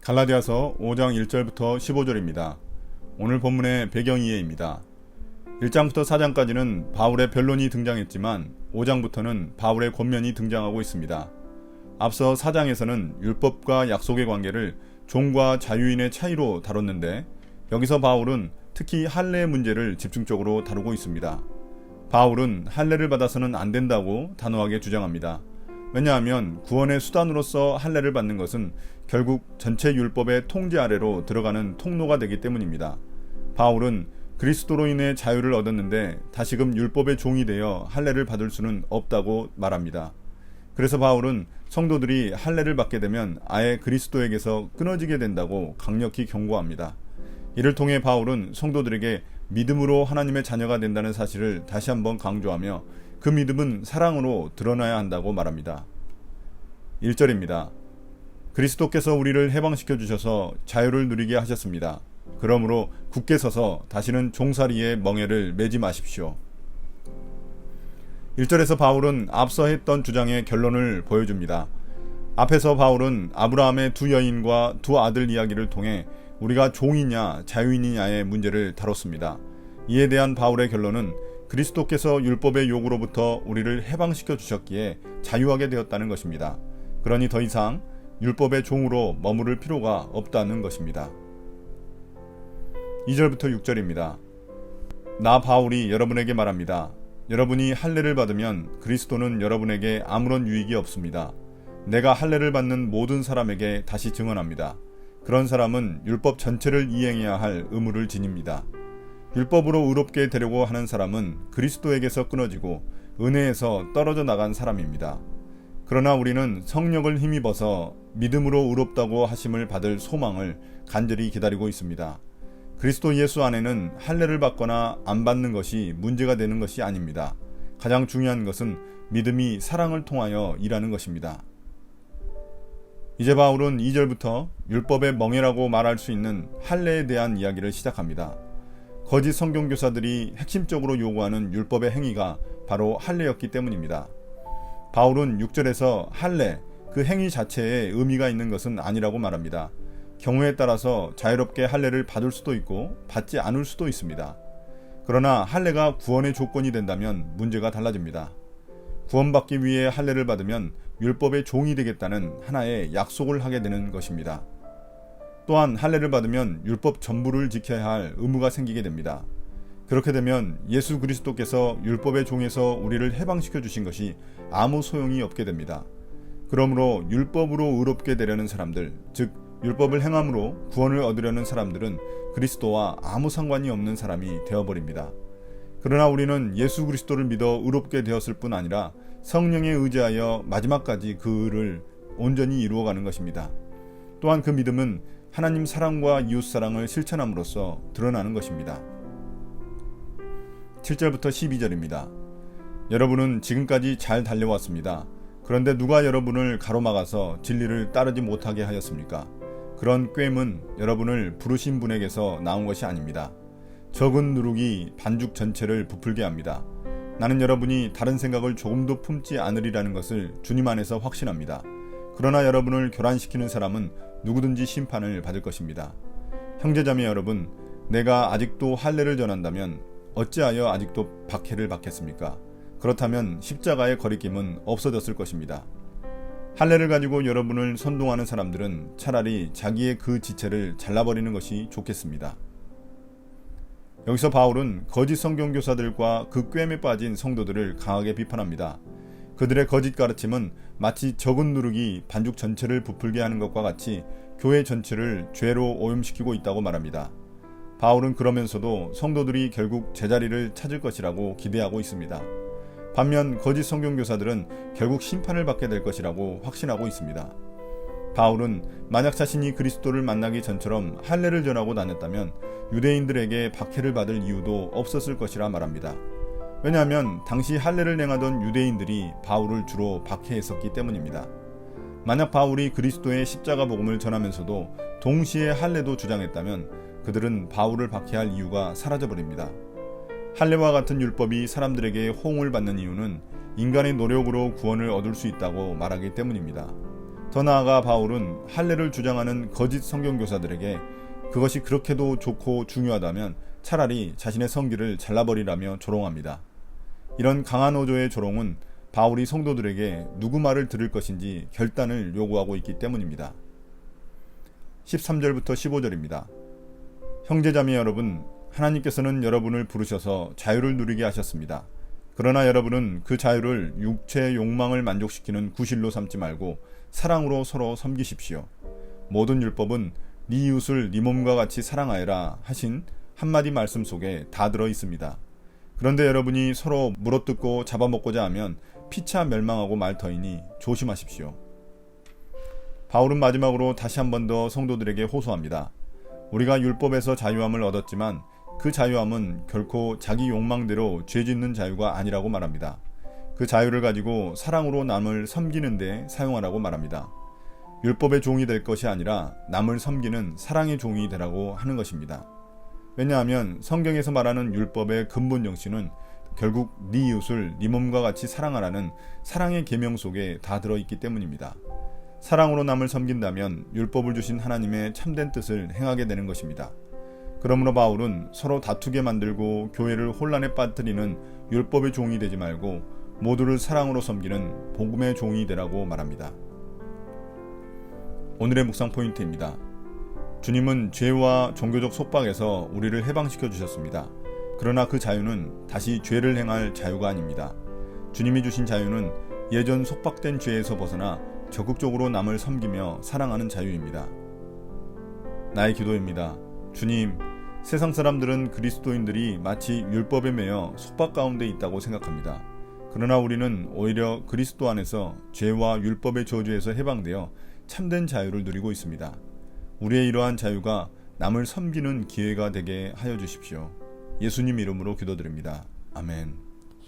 갈라디아서 5장 1절부터 15절입니다. 오늘 본문의 배경 이해입니다. 1장부터 4장까지는 바울의 변론이 등장했지만 5장부터는 바울의 권면이 등장하고 있습니다. 앞서 4장에서는 율법과 약속의 관계를 종과 자유인의 차이로 다뤘는데 여기서 바울은 특히 할례의 문제를 집중적으로 다루고 있습니다. 바울은 할례를 받아서는 안 된다고 단호하게 주장합니다. 왜냐하면 구원의 수단으로서 할례를 받는 것은 결국 전체 율법의 통제 아래로 들어가는 통로가 되기 때문입니다. 바울은 그리스도로 인해 자유를 얻었는데 다시금 율법의 종이 되어 할례를 받을 수는 없다고 말합니다. 그래서 바울은 성도들이 할례를 받게 되면 아예 그리스도에게서 끊어지게 된다고 강력히 경고합니다. 이를 통해 바울은 성도들에게 믿음으로 하나님의 자녀가 된다는 사실을 다시 한번 강조하며 그 믿음은 사랑으로 드러나야 한다고 말합니다. 1절입니다. 그리스도께서 우리를 해방시켜 주셔서 자유를 누리게 하셨습니다. 그러므로 굳게 서서 다시는 종살이의 멍에를 매지 마십시오. 1절에서 바울은 앞서 했던 주장의 결론을 보여줍니다. 앞에서 바울은 아브라함의 두 여인과 두 아들 이야기를 통해 우리가 종이냐 자유인이냐의 문제를 다뤘습니다. 이에 대한 바울의 결론은 그리스도께서 율법의 요구로부터 우리를 해방시켜 주셨기에 자유하게 되었다는 것입니다. 그러니 더 이상 율법의 종으로 머무를 필요가 없다는 것입니다. 2절부터 6절입니다. 나 바울이 여러분에게 말합니다. 여러분이 할례를 받으면 그리스도는 여러분에게 아무런 유익이 없습니다. 내가 할례를 받는 모든 사람에게 다시 증언합니다. 그런 사람은 율법 전체를 이행해야 할 의무를 지닙니다. 율법으로 의롭게 되려고 하는 사람은 그리스도에게서 끊어지고 은혜에서 떨어져 나간 사람입니다. 그러나 우리는 성령을 힘입어서 믿음으로 의롭다고 하심을 받을 소망을 간절히 기다리고 있습니다. 그리스도 예수 안에는 할례를 받거나 안 받는 것이 문제가 되는 것이 아닙니다. 가장 중요한 것은 믿음이 사랑을 통하여 일하는 것입니다. 이제 바울은 2절부터 율법의 멍에라고 말할 수 있는 할례에 대한 이야기를 시작합니다. 거짓 성경교사들이 핵심적으로 요구하는 율법의 행위가 바로 할례였기 때문입니다. 바울은 6절에서 할례, 그 행위 자체에 의미가 있는 것은 아니라고 말합니다. 경우에 따라서 자유롭게 할례를 받을 수도 있고 받지 않을 수도 있습니다. 그러나 할례가 구원의 조건이 된다면 문제가 달라집니다. 구원받기 위해 할례를 받으면 율법의 종이 되겠다는 하나의 약속을 하게 되는 것입니다. 또한 할례를 받으면 율법 전부를 지켜야 할 의무가 생기게 됩니다. 그렇게 되면 예수 그리스도께서 율법의 종에서 우리를 해방시켜 주신 것이 아무 소용이 없게 됩니다. 그러므로 율법으로 의롭게 되려는 사람들, 즉 율법을 행함으로 구원을 얻으려는 사람들은 그리스도와 아무 상관이 없는 사람이 되어버립니다. 그러나 우리는 예수 그리스도를 믿어 의롭게 되었을 뿐 아니라 성령에 의지하여 마지막까지 그 의를 온전히 이루어가는 것입니다. 또한 그 믿음은 하나님 사랑과 이웃 사랑을 실천함으로써 드러나는 것입니다. 7절부터 12절입니다. 여러분은 지금까지 잘 달려왔습니다. 그런데 누가 여러분을 가로막아서 진리를 따르지 못하게 하였습니까? 그런 꾀임은 여러분을 부르신 분에게서 나온 것이 아닙니다. 적은 누룩이 반죽 전체를 부풀게 합니다. 나는 여러분이 다른 생각을 조금도 품지 않으리라는 것을 주님 안에서 확신합니다. 그러나 여러분을 교란시키는 사람은 누구든지 심판을 받을 것입니다. 형제자매 여러분, 내가 아직도 할례를 전한다면 어찌하여 아직도 박해를 받겠습니까? 그렇다면 십자가의 거리낌은 없어졌을 것입니다. 할례를 가지고 여러분을 선동하는 사람들은 차라리 자기의 그 지체를 잘라버리는 것이 좋겠습니다. 여기서 바울은 거짓 성경교사들과 그 꾀임에 빠진 성도들을 강하게 비판합니다. 그들의 거짓 가르침은 마치 적은 누룩이 반죽 전체를 부풀게 하는 것과 같이 교회 전체를 죄로 오염시키고 있다고 말합니다. 바울은 그러면서도 성도들이 결국 제자리를 찾을 것이라고 기대하고 있습니다. 반면 거짓 성경교사들은 결국 심판을 받게 될 것이라고 확신하고 있습니다. 바울은 만약 자신이 그리스도를 만나기 전처럼 할례를 전하고 다녔다면 유대인들에게 박해를 받을 이유도 없었을 것이라 말합니다. 왜냐하면 당시 할례를 행하던 유대인들이 바울을 주로 박해했었기 때문입니다. 만약 바울이 그리스도의 십자가 복음을 전하면서도 동시에 할례도 주장했다면 그들은 바울을 박해할 이유가 사라져버립니다. 할례와 같은 율법이 사람들에게 호응을 받는 이유는 인간의 노력으로 구원을 얻을 수 있다고 말하기 때문입니다. 더 나아가 바울은 할례를 주장하는 거짓 성경교사들에게 그것이 그렇게도 좋고 중요하다면 차라리 자신의 성기를 잘라버리라며 조롱합니다. 이런 강한 어조의 조롱은 바울이 성도들에게 누구 말을 들을 것인지 결단을 요구하고 있기 때문입니다. 13절부터 15절입니다. 형제자매 여러분, 하나님께서는 여러분을 부르셔서 자유를 누리게 하셨습니다. 그러나 여러분은 그 자유를 육체의 욕망을 만족시키는 구실로 삼지 말고 사랑으로 서로 섬기십시오. 모든 율법은 네 이웃을 네 몸과 같이 사랑하여라 하신 한마디 말씀 속에 다 들어 있습니다. 그런데 여러분이 서로 물어뜯고 잡아먹고자 하면 피차 멸망하고 말 터이니 조심하십시오. 바울은 마지막으로 다시 한 번 더 성도들에게 호소합니다. 우리가 율법에서 자유함을 얻었지만 그 자유함은 결코 자기 욕망대로 죄짓는 자유가 아니라고 말합니다. 그 자유를 가지고 사랑으로 남을 섬기는 데 사용하라고 말합니다. 율법의 종이 될 것이 아니라 남을 섬기는 사랑의 종이 되라고 하는 것입니다. 왜냐하면 성경에서 말하는 율법의 근본 정신은 결국 네 이웃을 네 몸과 같이 사랑하라는 사랑의 계명 속에 다 들어있기 때문입니다. 사랑으로 남을 섬긴다면 율법을 주신 하나님의 참된 뜻을 행하게 되는 것입니다. 그러므로 바울은 서로 다투게 만들고 교회를 혼란에 빠뜨리는 율법의 종이 되지 말고 모두를 사랑으로 섬기는 복음의 종이 되라고 말합니다. 오늘의 묵상 포인트입니다. 주님은 죄와 종교적 속박에서 우리를 해방시켜 주셨습니다. 그러나 그 자유는 다시 죄를 행할 자유가 아닙니다. 주님이 주신 자유는 예전 속박된 죄에서 벗어나 적극적으로 남을 섬기며 사랑하는 자유입니다. 나의 기도입니다. 주님, 세상 사람들은 그리스도인들이 마치 율법에 매여 속박 가운데 있다고 생각합니다. 그러나 우리는 오히려 그리스도 안에서 죄와 율법의 저주에서 해방되어 참된 자유를 누리고 있습니다. 우리의 이러한 자유가 남을 섬기는 기회가 되게 하여 주십시오. 예수님 이름으로 기도드립니다. 아멘.